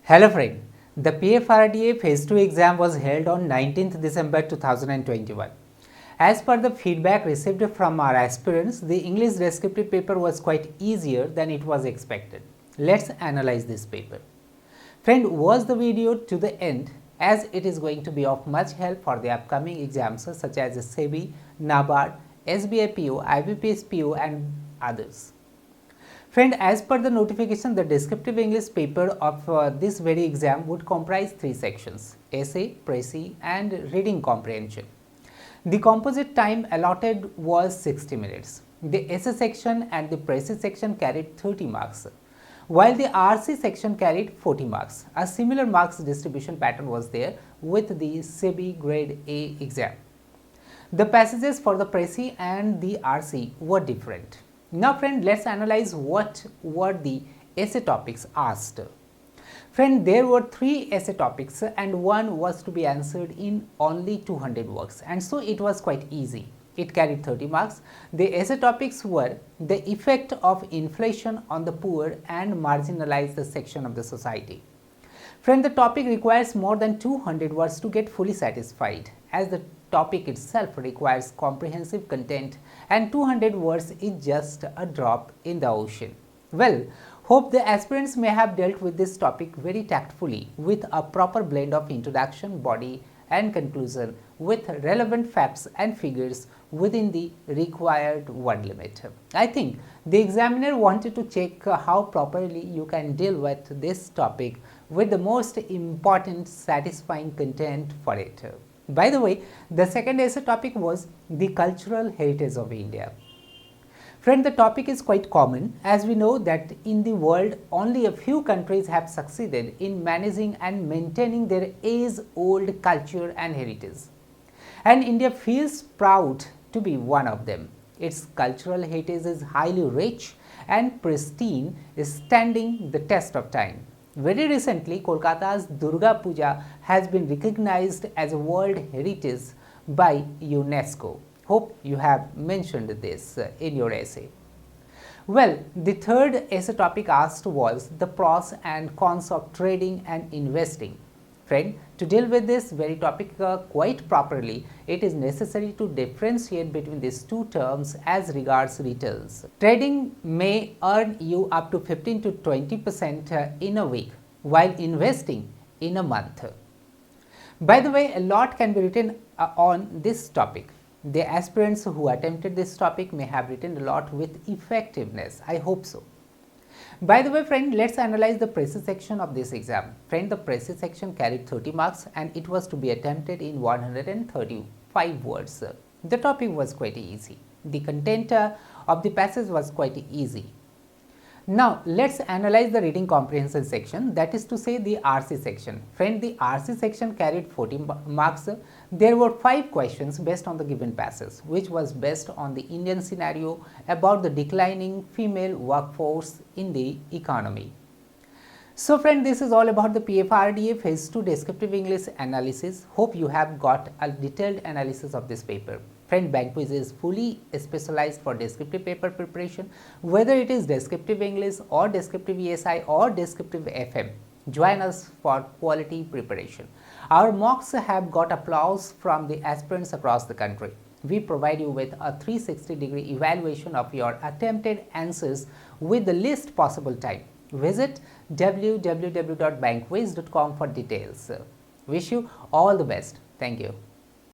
Hello friend, the PFRDA Phase 2 exam was held on 19th December 2021. As per the feedback received from our aspirants, the English descriptive paper was quite easier than it was expected. Let's analyze this paper. Friend, watch the video to the end as it is going to be of much help for the upcoming exams such as SEBI, NABARD, SBI PO, IBPS PO and others. Friend, as per the notification, the descriptive English paper of this very exam would comprise 3 sections: essay, précis and reading comprehension. The composite time allotted was 60 minutes. The essay section and the précis section carried 30 marks, while the RC section carried 40 marks. A similar marks distribution pattern was there with the SEBI Grade A exam. The passages for the précis and the RC were different. Now friend, let's analyze what were the essay topics asked. Friend, there were 3 essay topics and one was to be answered in only 200 words, and so it was quite easy. It carried 30 marks. The essay topics were the effect of inflation on the poor and marginalized section of the society. Friend, the topic requires more than 200 words to get fully satisfied, as the topic itself requires comprehensive content and 200 words is just a drop in the ocean. Well, hope the aspirants may have dealt with this topic very tactfully with a proper blend of introduction, body and conclusion with relevant facts and figures within the required word limit. I think the examiner wanted to check how properly you can deal with this topic with the most important satisfying content for it. By the way, the second essay topic was the cultural heritage of India. Friend, the topic is quite common, as we know that in the world only a few countries have succeeded in managing and maintaining their age-old culture and heritage. And India feels proud to be one of them. Its cultural heritage is highly rich and pristine, standing the test of time. Very recently, Kolkata's Durga Puja has been recognized as a World Heritage by UNESCO. Hope you have mentioned this in your essay. Well, the third essay topic asked was the pros and cons of trading and investing. Friend, to deal with this very topic quite properly, it is necessary to differentiate between these two terms as regards returns. Trading may earn you up to 15 to 20% in a week, while investing in a month. By the way, a lot can be written on this topic. The aspirants who attempted this topic may have written a lot with effectiveness. I hope so. By the way, friend, let's analyze the précis section of this exam. Friend, the précis section carried 30 marks and it was to be attempted in 135 words. The topic was quite easy. The content of the passage was quite easy. Now, let's analyze the reading comprehension section, that is to say the RC section. Friend, the RC section carried 40 marks. There were 5 questions based on the given passage, which was based on the Indian scenario about the declining female workforce in the economy. So friend, this is all about the PFRDA Phase 2 Descriptive English Analysis. Hope you have got a detailed analysis of this paper. Friend, Bankquiz is fully specialized for descriptive paper preparation, whether it is descriptive English or descriptive ESI or descriptive FM. Join us for quality preparation. Our mocks have got applause from the aspirants across the country. We provide you with a 360-degree evaluation of your attempted answers with the least possible time. Visit www.bankquiz.com for details. Wish you all the best. Thank you.